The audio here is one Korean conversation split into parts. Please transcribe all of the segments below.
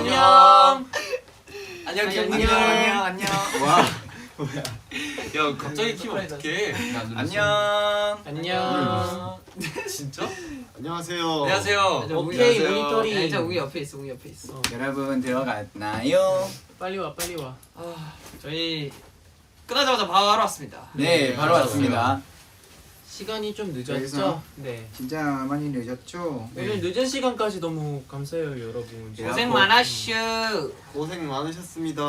안녕. 안녕 안녕. 와. 야 갑자기 키면 어떡해? 안녕. 안녕. 진짜? 안녕하세요. 안녕하세요. 오케이 안녕하세요. 모니터링. 진짜 우리 옆에 있어, 우리 옆에 있어. 여러분 들어갔나요? 빨리 와 빨리 와. 저희 끝나자마자 바로 왔습니다. 네, 바로 왔습니다. 시간이 좀 늦었죠? 여기서? 네. 진짜 많이 늦었죠? 오늘 늦은 시간까지 너무 감사해요 여러분. 네. 고생 많았슈. 고생 많으셨습니다.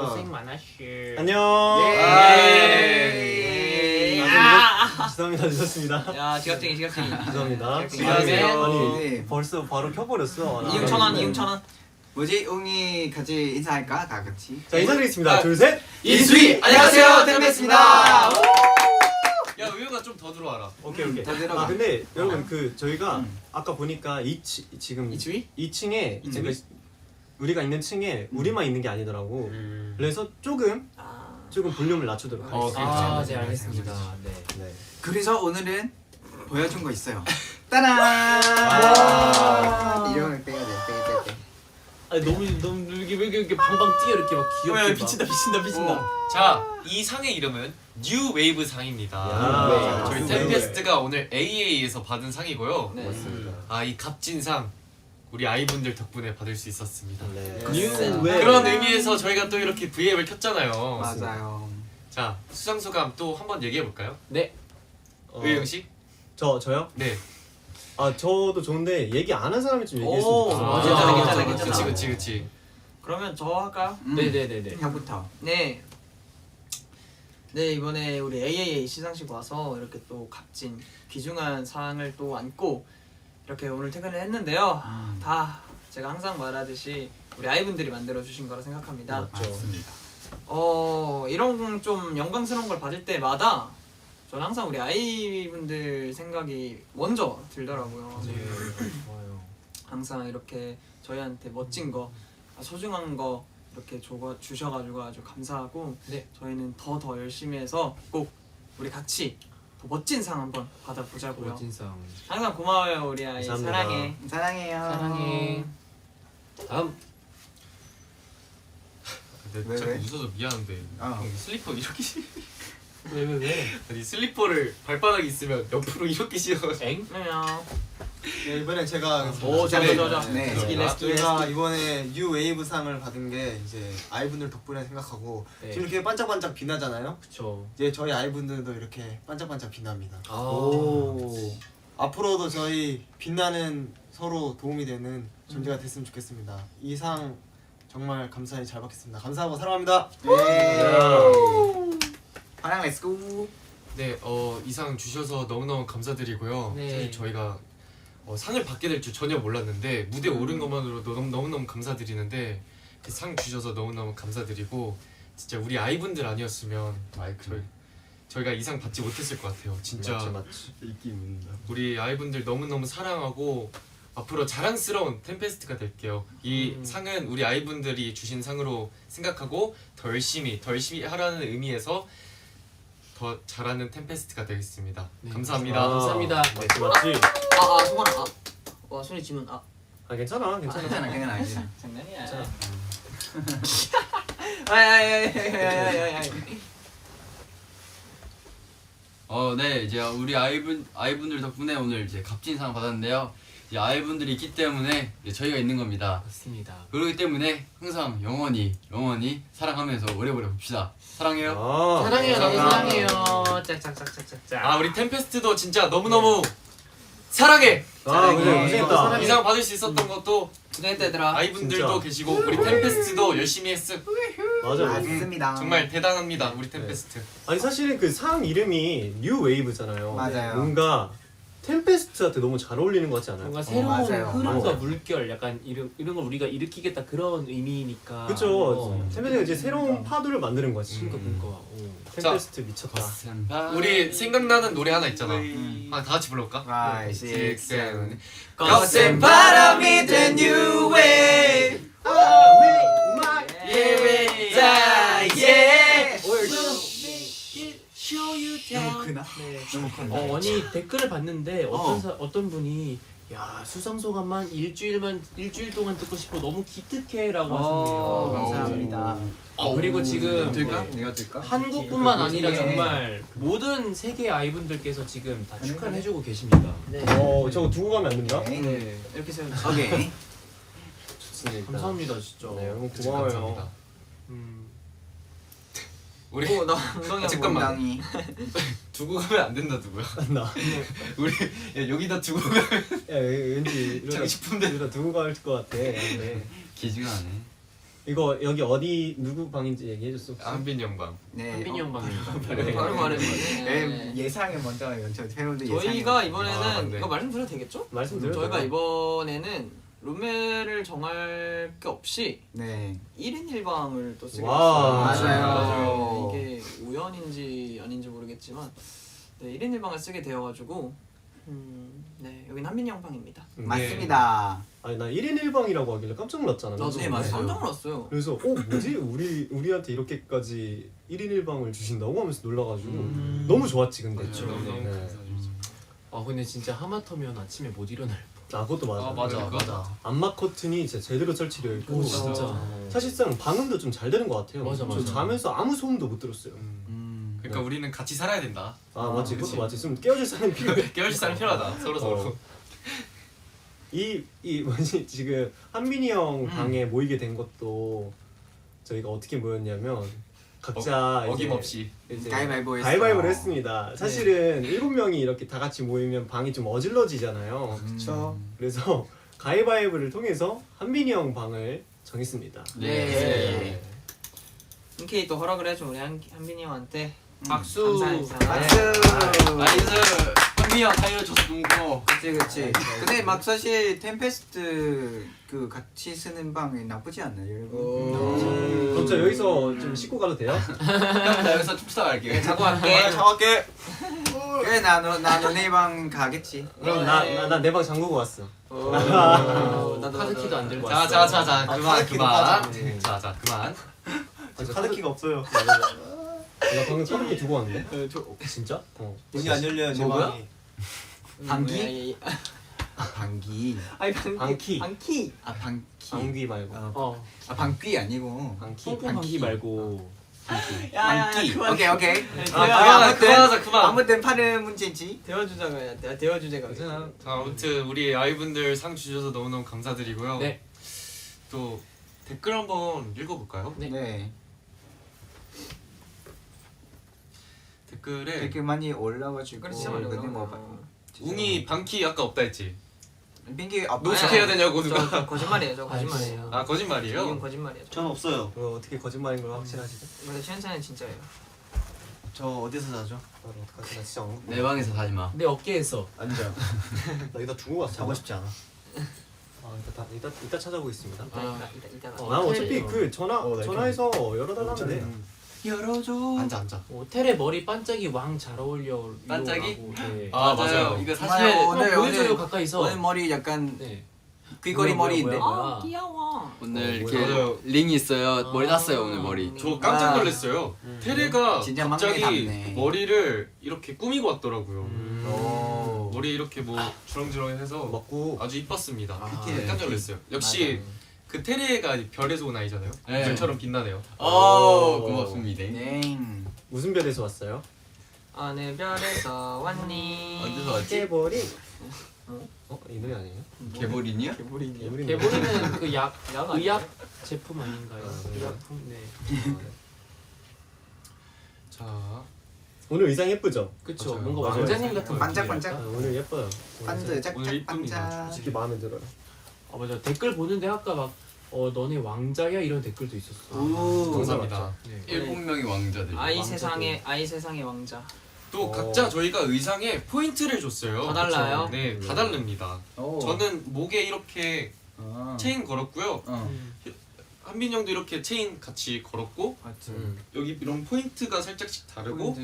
고생 많았슈. 안녕. 예. 죄송합니다. 늦었습니다. 야, 지각쟁이. 죄송합니다. 안녕하세요. 아니 네. 벌써 바로 켜버렸어. 이응천원. 뭐지? 웅이 같이 인사할까? 다 같이. 자 인사드리겠습니다. 둘 셋. 이수희 안녕하세요, 템베스입니다. 야 우유가 좀 더 들어와라. 오케이. 다 들어가. 근데 여러분 그 저희가 아까 보니까 지금 이수희? 2층에 우리가 있는 층에 우리만 있는 게 아니더라고. 그래서 조금 볼륨을 낮추도록 하겠습니다. 네 알겠습니다. 네. 그래서 오늘은 보여준 거 있어요. 따란! 이런 걸 빼야 돼. 아니 너무 이게 왜 이렇게 방방 뛰어 이렇게 막 귀엽게. 비친다. 자, 이 상의 이름은 뉴 웨이브 상입니다. 야. 저희 뉴 템페스트가 오늘 AA에서 받은 상이고요. 네. 맞습니다. 이 값진 상 우리 아이분들 덕분에 받을 수 있었습니다. 뉴 그런 의미에서 저희가 또 이렇게 V앱을 켰잖아요. 맞아요. 자, 수상 소감 또 한번 얘기해 볼까요? 네. 의영 씨? 저요? 네. 저도 좋은데 얘기 안 한 사람이 좀 얘기했으면 좋겠어요. 괜찮아. 그치. 그러면 저 할까요? 네네네네. 형부터. 네, 이번에 우리 AAA 시상식 와서 이렇게 또 값진 귀중한 상을 또 안고 이렇게 오늘 퇴근을 했는데요. 다 제가 항상 말하듯이 우리 아이분들이 만들어 주신 거라 생각합니다. 맞습니다. 이런 좀 영광스러운 걸 받을 때마다 저는 항상 우리 아이분들 생각이 먼저 들더라고요. 좋아요. 항상 이렇게 저희한테 멋진 거, 소중한 거 이렇게 주셔가지고 아주 감사하고 네. 저희는 더 열심히 해서 꼭 우리 같이 더 멋진 상 한번 받아보자고요. 멋진 상. 항상 고마워요 우리 아이. 감사합니다. 사랑해. 사랑해요. 사랑해. 다음. 근데 왜, 자꾸 왜? 웃어서 미안한데 형, 슬리퍼 이렇게 왜? 아니 슬리퍼를 발바닥이 있으면 옆으로 이렇게 씌워. 엥? 안녕. 네, 이번에 제가 오, 저. 네. 저희가 이번에 뉴 웨이브 상을 받은 게 이제 아이분들 덕분에 생각하고 네. 지금 이렇게 반짝반짝 빛나잖아요. 그쵸. 이제 저희 아이분들도 이렇게 반짝반짝 빛납니다. 오. 앞으로도 저희 빛나는 서로 도움이 되는 존재가 됐으면 좋겠습니다. 이 상 정말 감사히 잘 받겠습니다. 감사하고 사랑합니다. 파랑 렛츠고. 네, 이상 주셔서 너무너무 감사드리고요. 네. 사실 저희가 상을 받게 될 줄 전혀 몰랐는데 무대에 오른 것만으로도 너무너무 감사드리는데 상 주셔서 너무너무 감사드리고 진짜 우리 아이분들 아니었으면 저희가 이 상 받지 못했을 것 같아요. 진짜 맞지. 우리 아이분들 너무너무 사랑하고 앞으로 자랑스러운 템페스트가 될게요. 이 상은 우리 아이분들이 주신 상으로 생각하고 더 열심히 하라는 의미에서 더 잘하는 템페스트가 되겠습니다. 네, 감사합니다. 감사합니다. 맞지. 소원아. 와 손이 지면 괜찮아. 괜찮아. 장난이야. 괜찮아. 네, 이제 우리 아이분들 덕분에 오늘 이제 값진 상 받았는데요. 이제 아이분들이 있기 때문에 이제 저희가 있는 겁니다. 맞습니다. 그렇기 때문에 항상 영원히 사랑하면서 오래오래 봅시다. 사랑해요. 사랑해요. 너무 감사합니다. 사랑해요. 짝짝짝짝짝짝. 우리 템페스트도 진짜 너무너무 사랑해. 고생했다. 이 상 받을 수 있었던 것도 고생했다 얘들아. 아이분들도 진짜. 계시고 우리 템페스트도 열심히 했음. 맞아. 맞습니다. 정말 대단합니다. 우리 템페스트. 아니 사실은 그 상 이름이 뉴 웨이브잖아요. 맞아요. 뭔가 템페스트한테 너무 잘 어울리는 것 같지 않아요? 뭔가 새로운 맞아요. 흐름과 물결, 약간 이런 걸 우리가 일으키겠다 그런 의미니까. 그쵸. 템페스트가 이제 새로운 파도를 만드는 거지. 뭔가. 템페스트 미쳤다. 우리 생각나는 노래 하나 있잖아. 다 같이 불러볼까? 5, 6, 7. 거센 바람이 된 new wave. 너무 크나? 아니 댓글을 봤는데 어떤 분이 야 수상 소감만 일주일 동안 듣고 싶어 너무 기특해라고 어, 하셨네요. 감사합니다. 그리고 지금 들까? 네. 내가 들까? 한국뿐만 아니라 예. 정말 모든 세계 아이분들께서 지금 다 축하를 해주고 계십니다. 네. 저거 두고 가면 안 됩니다. 네. 이렇게 세워주세요. 오케이. 좋습니다. 감사합니다 진짜. 네, 너무 그치, 고마워요. 감사합니다. 음. 우리 나 엉덩이 잠깐만. 엉덩이. 두고 가면 안 된다 누구야? 나. 우리 야, 여기다 두고 가면 야, 왠지 이러다 장식품들. 이러다 두고 갈 것 같아. 근데 기증하네. 이거 여기 어디 누구 방인지 얘기해줬어. 한빈 영방. 네. 한빈이 형 방입니다. 바로 말해. 예상을 먼저 저 팬분들 예상을. 저희가 이번에는 아, 네. 이거 말씀드려도 되겠죠? 말씀드려도 저희가 돼요? 이번에는 룸메를 정할 게 없이 네. 1인 1방을 또 쓰게 와, 됐어요. 맞아요. 이게 우연인지 아닌지 모르겠지만 네, 1인 1방을 쓰게 되어가지고 네 여긴 한민이 형 방입니다. 맞습니다. 아니 나 1인 1방이라고 하길래 깜짝 놀랐잖아. 나도 네, 맞아요. 깜짝 놀랐어요. 그래서 뭐지? 우리한테 이렇게까지 1인 1방을 주신다고 하면서 놀라가지고 너무 좋았지 근데. 그렇죠. 너무 네. 감사드리죠. 아 근데 진짜 하마터면 아침에 못 일어날. 아 그것도 맞아. 아, 맞아. 맞아. 안마 커튼이 진짜 제대로 설치되어 있고 오, 진짜. 사실상 방음도 좀 잘 되는 것 같아요. 맞아, 저 맞아. 자면서 아무 소음도 못 들었어요. 그러니까 우리는 같이 살아야 된다. 아 맞지, 그치. 그것도 맞지. 좀 깨워줄 사람이 필요해. 깨워줄 사람 필요하다. 서로 서로. 이 뭐지 지금 한민이 형 방에 모이게 된 것도 저희가 어떻게 모였냐면 각자 어김없이. 이제 가위바위보 했어요. 가위바위보를 했습니다. 사실은 7명이 이렇게 다 같이 모이면 방이 좀 어질러지잖아요. 그렇죠. 그래서 가위바위보를 통해서 한민이 형 방을 정했습니다. 네. 흔쾌히 또 허락을 해줘 우리 한빈이 형한테 박수. 감사 인사. 박수. 나이스. 한민이 형 사이로 줘서 너무 고마워. 그치. 근데 막 사실 템페스트 그 같이 쓰는 방이 나쁘지 않나요, 여러분? 그럼 저 여기서 좀 씻고 가도 돼요? 형, 나 여기서 춤추다 갈게. 자고 갈게. 정확해. 그래 나 너네 방 가겠지. 그럼 나 내 방 잠그고 왔어. 나도 카드키도 안 들고 자, 왔어. 자, 자, 자, 그만, 카드키도 그만. 빠져. 네. 자, 자, 그만. 카드키가 없어요. 나 방금 카드키 두고 왔는데. 진짜? 문이 안 열려요 제 뭐야? 방이. 방귀? 방귀. 아니 방키. 방키. 아 방귀. 방귀 말고. 어. 아 방귀 아니고. 방키. 뽕뽕 방귀 말고. 방귀. 오케이. 그만하자, 그만. 아무튼 파는 문제지. 대화 주제가 대화 주제가 괜찮아. 자, 아무튼 우리 아이분들 상 주셔서 너무너무 감사드리고요. 네. 또 댓글 한번 읽어볼까요? 네. 네. 댓글에 되게 많이 올라가지고. 댓글이 진짜 많이 근데 올라와. 뭐 웅이 방키 아까 없다 했지? 빙기 아 노숙해야 되냐고 누가? 저 거짓말이에요. 저 거짓말이에요. 아 거짓말이에요? 이건 거짓말이에요. 전 없어요. 그거 어떻게 거짓말인 걸 확신하시죠? 근데 시현찬은 진짜예요. 저 어디서 자죠? 나 어떡하지? 나 진짜 엉- 내 방에서 자지 마. 내 어깨에서. 앉아. 나 이따 두고 갔어. 자고 싶지 않아. 아 이따 찾아보겠습니다. 이따가. 난 어차피 그 나 전화해서 열어달라면 돼. 열어줘. 앉아 앉아. 테레 머리 반짝이 왕 잘 어울려. 반짝이? 라고, 네. 아 맞아요. 이거 정말 사실 오늘 보여줘요 가까이서. 오늘 머리 약간 네. 귀걸이 뭐야, 머리인데. 뭐야, 뭐야. 아 귀여워. 오늘 뭐야. 이렇게 맞아요. 링이 있어요. 머리 땄어요 오늘 머리. 저 깜짝 아. 놀랐어요. 테레가 진짜 막내 갑자기 답네. 머리를 이렇게 꾸미고 왔더라고요. 오. 머리 이렇게 뭐 주렁주렁해서 먹고 아주 이뻤습니다. 그치. 깜짝 놀랐어요. 역시 그 테레가 별에서 온 아이잖아요. 네. 별처럼 빛나네요. 고맙습니다. 네. 무슨 별에서 왔어요? 어느 별에서 왔니? 어디서 왔지? 깨버리. 이 노래 아니에요? 개보린이요? 개구리니. 개구리 개보리는 그 약 약 의약 제품 아닌가요? 아, 의약품 네. 자 오늘 의상 예쁘죠? 그쵸. 맞아요. 뭔가 맞아요. 왕자님 같은 반짝반짝. 아, 오늘 예뻐요. 반드 오늘 짝짝 이쁩니다. 반짝. 솔직히 마음에 들어요. 아 맞아. 댓글 보는데 아까 막 너네 왕자야 이런 댓글도 있었어. 오. 감사합니다. 네. 일곱 명의 왕자들. 아이 세상의 왕자. 또 각자 저희가 의상에 포인트를 줬어요. 다 달라요? 네, 다 다릅니다. 오. 저는 목에 이렇게 아. 체인 걸었고요. 어. 한빈 형도 이렇게 체인 같이 걸었고 여기 이런 포인트가 살짝씩 다르고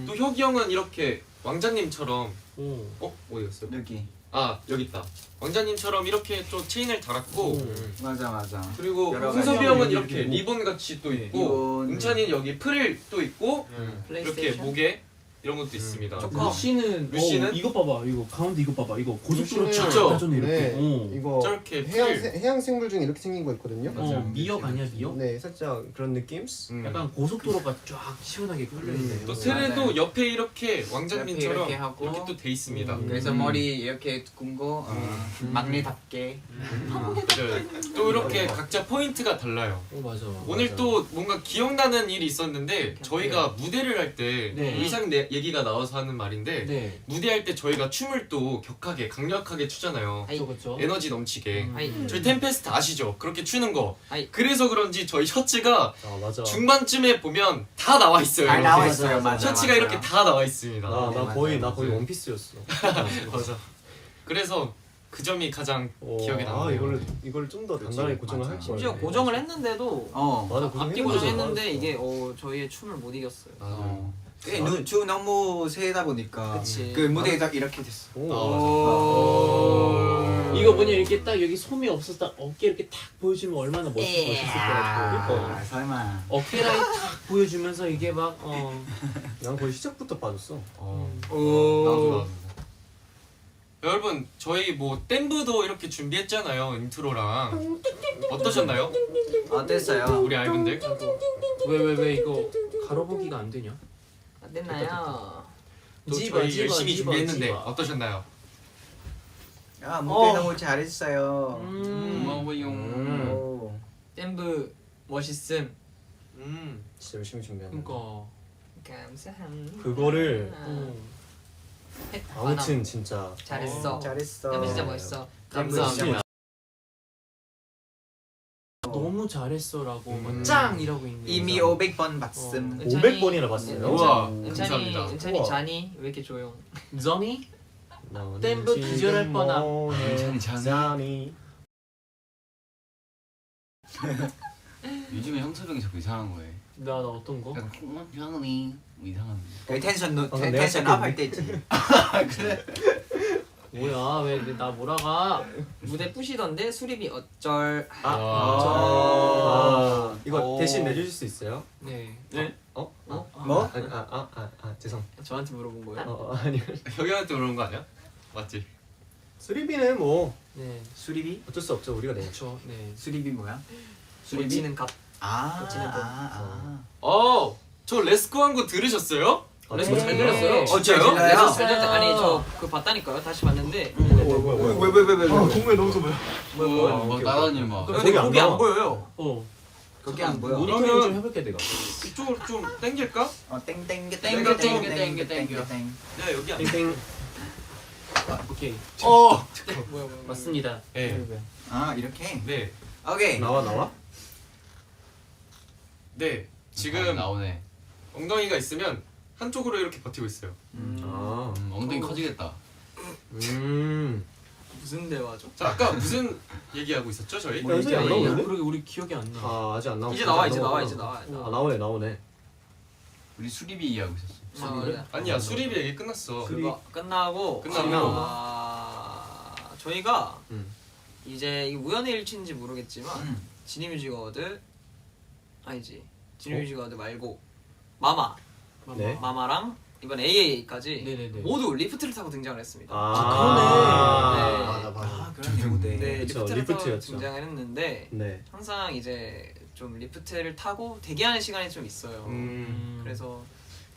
또 혁이 형은 이렇게 왕자님처럼 오. 어디 갔어요? 여기. 아 여기 있다. 왕자님처럼 이렇게 또 체인을 달았고 맞아. 그리고 여러 홍섭이 가지. 형은 이렇게 리본 같이 또 있고 리본. 은찬이는 여기 프릴 또 있고 이렇게 플레이스테이션. 목에 이런 것도 있습니다. 루시는 루시는? 이거 봐봐. 이거 가운데 이거 봐봐. 이거 고속도로 루시는- 쫙 가잖아 이렇게. 네, 어. 이거 저렇게 해양 생물 중에 이렇게 생긴 거 있거든요. 미역 아니야 미역? 네, 살짝 그런 느낌. 약간 고속도로가 쫙 시원하게 끓여 있네. 또 틀에도 맞아요. 옆에 이렇게 왕자님처럼 이렇게 하고. 이렇게 또 돼 있습니다. 그래서 머리 이렇게 굽고 막내답게 맞아요. 또 이렇게 각자 포인트가 달라요. 맞아. 오늘 또 뭔가 기억나는 일이 있었는데 저희가 무대를 할 때 네. 의상 얘기가 나와서 하는 말인데 네. 무대할 때 저희가 춤을 또 격하게 강력하게 추잖아요. 아이. 그렇죠. 에너지 넘치게. 아이. 저희 템페스트 아시죠? 그렇게 추는 거. 아이. 그래서 그런지 저희 셔츠가 아 맞아. 중반쯤에 보면 다 나와 있어요. 잘 이렇게. 나와 있어요. 맞아. 셔츠가 이렇게 다 나와 있습니다. 나 거의 맞아요. 원피스였어. 맞아. 그래서 그 점이 가장 기억에 남아요. 아 이걸 좀 더 단단하게 고정을 할 거야. 심지어 고정을 했는데도 어. 앞뒤 고정했는데 이게 저희의 춤을 못 이겼어요. 맞아요. 주 너무 세다 보니까 그치. 그 무대에 딱 이렇게 됐어. 이거 뭐냐 이렇게 딱 여기 솜이 없었다 어깨 이렇게 탁 보여주면 얼마나 멋있을 것 같고. 아, 설마. 어깨 라인 탁 보여주면서 이게 막 난 거의 시작부터 빠졌어. 나도. 여러분 저희 뭐 댄브도 이렇게 준비했잖아요. 인트로랑. 어떠셨나요? 어땠어요? 우리 아이분들? 왜 이거 가로보기가 안 되냐? 안 됐나요? 또 집어, 저희 집어, 열심히 집어, 준비했는데 집어. 어떠셨나요? 아, 무대 너무 잘했어요. 고마워요. 오. 댄브 멋있음. 진짜 열심히 준비한 거. 그러니까 감사합니다. 그거를 했다. 아무튼 진짜 잘했어. 잘했어. 댄브 진짜 멋있어. 감사합니다. 너무 잘했어라고 음. 막 짱이라고 있네. 이미 500번 봤음. 500번이나 봤어요? 우와, 은찬이, 감사합니다. 은찬이 우와. 잔이 왜 이렇게 조용? 저니? 너는 댄브 지금 기절할 뻔함. 뭐해? 괜찮이 잔이. 잔이. 요즘에 형섭 형이 자꾸 이상한 거해. 나 어떤 거? 약간 형이 뭐 이상한. 그 텐션 내가 텐션 찾겠네. 업할 때지. 뭐야 왜 나 몰아가? 무대 부시던데 수립이 어쩔. 이거 오. 대신 내주실 수 있어요? 네. 뭐? 죄송. 저한테 물어본 거예요? 아니요. 혁이한테 그런 거 아니야? 맞지? 수리비는 뭐 네. 수리비? 어쩔 수 없죠. 우리가 내죠. 그렇죠. 네. 수리비 뭐야? 수리비는 값. 아, 어, 저 레스코 한 거 들으셨어요? 레스코 잘 들었어요. 진짜요? 레스 잘 됐다. 아니 저 그거 봤다니까요. 다시 봤는데. 왜? 동물 너무 좁아요. 뭐 따라다니 막. 근데 거기 거기 안 안 보여요. 거기 안 보여. 모니터링 그러면- 좀 해볼게 내가. 이쪽으로 좀 당길까? 땡땡게 땡겨, 땡겨 땡겨, 땡겨. 야 여기 안. 땡땡. 오케이. 뭐야. 맞습니다. 네. 아, 이렇게. 네. 오케이. 나와? 네. 지금 나오네. 엉덩이가 있으면 한쪽으로 이렇게 버티고 있어요. 아. 엉덩이 커지겠다. 무슨 대화죠? 자, 아까 무슨 얘기하고 있었죠, 저희? 뭐 연습이 안 나오는데? 그러게 우리 기억이 안 나. 아 아직 안 나오고. 이제 나와. 아 나오네. 우리 수리비 얘기하고 있었어. 아, 그래. 아니야, 수리비 얘기 끝났어. 그거 끝나고 저희가 이제 이게 우연의 일치인지 모르겠지만 지니뮤직 어워드 아니지 지니뮤직 어워드 말고 마마 네. 마마랑 이번 AA까지 네네네. 모두 리프트를 타고 등장을 했습니다. 아, 그러네. 아, 그러네 무대. 네, 그쵸, 리프트를 타고 리프트였죠. 등장을 했는데 네. 항상 이제 좀 리프트를 타고 대기하는 시간이 좀 있어요. 그래서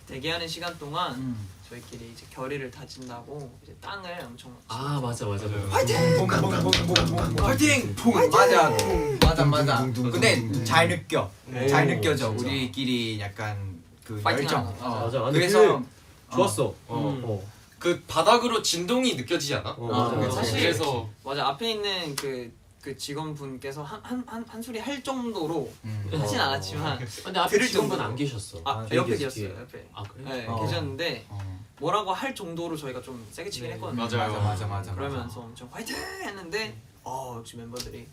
대기하는 시간 동안 저희끼리 이제 결의를 다진다고 이제 땅을 엄청 아 맞아. 화이팅! 파이팅! 맞아. 근데 잘 느껴. 잘 느껴져. 우리끼리 약간 그 파이팅하는 열정. 거. 맞아. 근데 그래서 좋았어. 그 바닥으로 진동이 느껴지지 않아? 맞아. 사실 그래서 맞아 앞에 있는 그 직원분께서 한 소리 할 정도로 하진 않았지만 근데 앞에 들을 직원분 정도로. 안 계셨어. 옆에 뒤에. 계셨어요 옆에. 아 그래? 네, 어. 계셨는데 뭐라고 할 정도로 저희가 좀 세게 치긴 했거든요. 맞아요. 맞아. 그러면서 엄청 화이팅 했는데 역시 멤버들이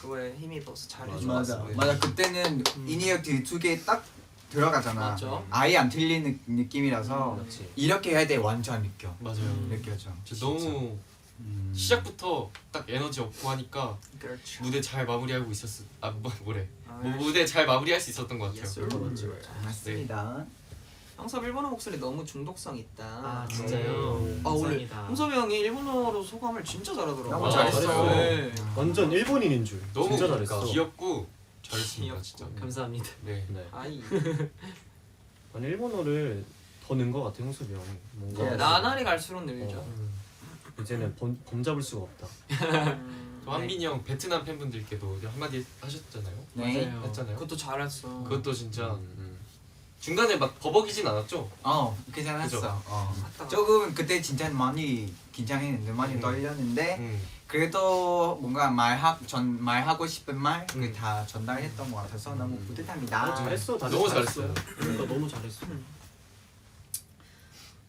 그거에 힘이 있어서 잘 해준 것 맞아. 같습니다. 맞아. 그때는 인이어티 두 개 딱 들어가잖아. 맞죠. 아예 안 틀리는 느낌이라서 그렇지. 이렇게 해야 돼 완전 느껴. 맞아요. 느껴져. 진짜 너무 시작부터 딱 에너지 없고 하니까 그렇죠. 무대 잘 마무리하고 있었어. 무대 잘 마무리할 수 있었던 것 같아요. Yes, sir. 맞습니다. 형섭 일본어 목소리 너무 중독성 있다. 아 진짜요? 아 오늘 감사합니다. 형섭이 형이 일본어로 소감을 진짜 잘하더라고요. 너무 잘했어요. 네. 완전 일본인인 줄. 너무 진짜 그러니까 잘했어. 귀엽고 잘했습니다 귀엽고. 진짜. 감사합니다. 네. 네. 아이. 아니 일본어를 더 는 것 같아 형수이 형이. 뭔가 네, 나날이 갈수록 늘죠. 이제는 범 잡을 수가 없다. 또 한빈이 형 베트남 팬분들께도 한마디 하셨잖아요. 네. 맞아요. 했잖아요. 그것도 잘했어. 그것도 진짜 중간에 막 버벅이진 않았죠? 괜찮았어. 그죠? 맞다. 조금 그때 진짜 많이 긴장했는데 많이 떨렸는데 그래도 뭔가 말하고 싶은 말 그 다 전달했던 것 같아서 너무 뿌듯합니다. 잘했어. 다들 너무 잘했어요. 그러니까 너무 잘했어.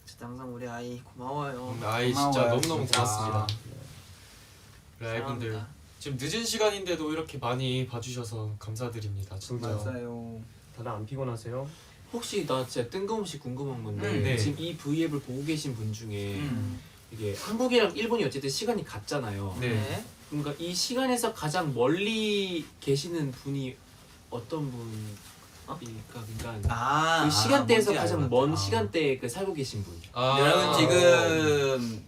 진짜 항상 우리 아이 고마워요. 아이 진짜 고마워요, 너무너무 진짜. 고맙습니다. 우리 아이분들 사랑합니다. 지금 늦은 시간인데도 이렇게 많이 봐주셔서 감사드립니다. 진짜. 맞아요. 다들 안 피곤하세요? 혹시 나 진짜 뜬금없이 궁금한 건데 네. 지금 이 V앱을 보고 계신 분 중에 이게 한국이랑 일본이 어쨌든 시간이 같잖아요. 네. 그러니까 이 시간에서 가장 멀리 계시는 분이 어떤 분일까? 그러니까 그 시간대에서 가장 먼 시간대에 그 살고 계신 분. 여러분 지금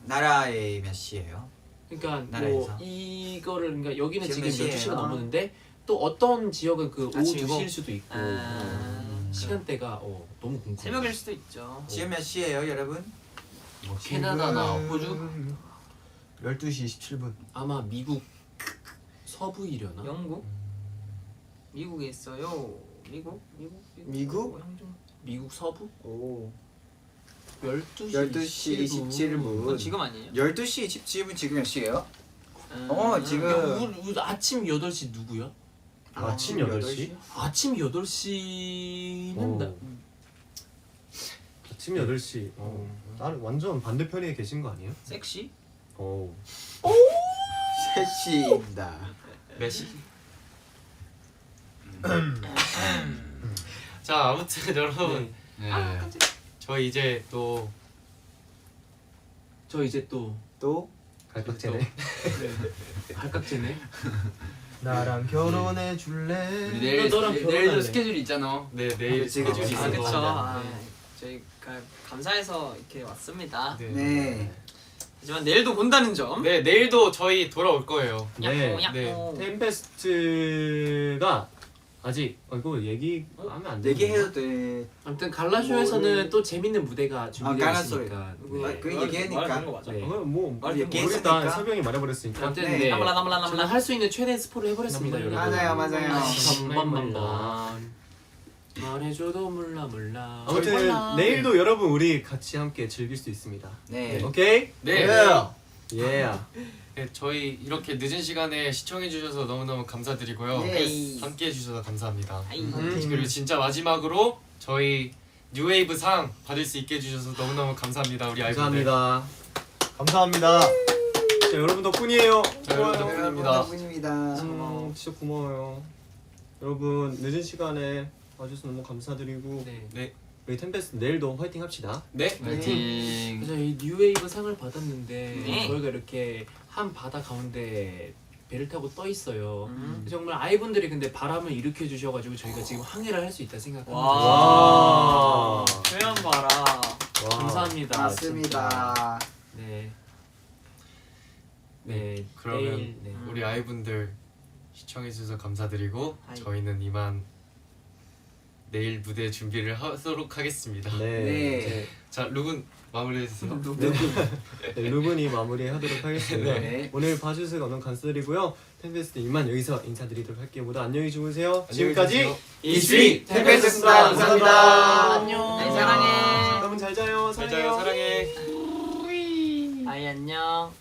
나라에 몇 시예요? 그러니까 나라에서. 뭐 이거를 그러니까 여기는 지금 지금 몇 12시가 시예요? 넘었는데 또 어떤 지역은 그 오후 아침이고? 2시일 수도 있고 시간대가 너무 궁금해. 새벽일 수도 있죠. 지금 몇 시예요, 여러분? 캐나다나 호주 12시 27분. 아마 미국 서부이려나? 영국? 미국에 있어요. 미국? 미국? 형좀 미국 서부? 오. 12시 12시 27분. 지금 아니에요? 12시 27분 지금 몇 시예요? 음. 지금 아침 8시 누구야? 아침 8시? 아침 8시는 오. 아침 8시. 나는 완전 반대편에 계신 거 아니에요? 섹시? 오. 3시입니다. 몇 시? 자 아무튼 여러분 네. 저희 이제 또 저 이제 또 또 갈깍제네. 발깍제네. 나랑 결혼해 줄래? 우리 내일 너랑 내일도 결혼할래. 스케줄 있잖아. 네 내일 지금 스케줄이 아 그쵸. 있어서 아, 저희가 감사해서 이렇게 왔습니다. 네. 하지만 내일도 본다는 점. 네 내일도 저희 돌아올 거예요. 네. 야호. 템페스트가 아직 이거 얘기하면 안 돼. 얘기해도 돼. 아무튼 갈라쇼에서는 또 재밌는 무대가 준비되어 갈라쇼. 있으니까. 그 얘기하니까. 말하는 거 맞아. 네. 뭐 얘기했으니까. 일단 설명이 말해버렸으니까. 아무튼 네. 네. 나물라. 저는 할 수 있는 최대 스포를 해버렸습니다. 여러분. 맞아요. 밤밤밤밤. 말해줘도 몰라. 아무튼 몰라. 내일도 여러분 우리 같이 함께 즐길 수 있습니다. 네. 오케이? 네. 예. 네, 저희 이렇게 늦은 시간에 시청해 주셔서 너무너무 감사드리고요. 네. 함께 해주셔서 감사합니다. 아이. 그리고 진짜 마지막으로 저희 뉴웨이브 상 받을 수 있게 해주셔서 너무너무 감사합니다. 우리 아이분들. 감사합니다. 감사합니다. 자, 여러분 덕분이에요. 자, 여러분 덕분입니다. 덕분입니다. 진짜 고마워요. 여러분 늦은 시간에 와주셔서 너무 감사드리고 네. 네. 우리 템페스트 내일도 화이팅 합시다. 네. 파이팅. 그래서 이 뉴웨이브 상을 받았는데 네. 저희가 이렇게 한 바다 가운데 배를 타고 떠 있어요. 음. 정말 아이분들이 근데 바람을 일으켜 주셔가지고 저희가 지금 항해를 할 수 있다 생각합니다. 와. 와. 표현 봐라. 감사합니다. 맞습니다. 진짜. 네. 네. 그러면 내일, 네. 우리 아이분들 시청해 주셔서 감사드리고 아이. 저희는 이만 내일 무대 준비를 하도록 하겠습니다. 네. 자 루군 마무리해 주세요. 네, 루군이 마무리하도록 하겠습니다. 네. 오늘 봐주셔서 너무 감사드리고요. 템페스트 이만 여기서 인사드리도록 할게요. 모두 안녕히 주무세요. 안녕히 지금까지 계세요. 이스리 템페스트였습니다. 감사합니다. 안녕. 아이, 사랑해. 여러분 잘 자요. 잘 자요. 사랑해. 아이 안녕.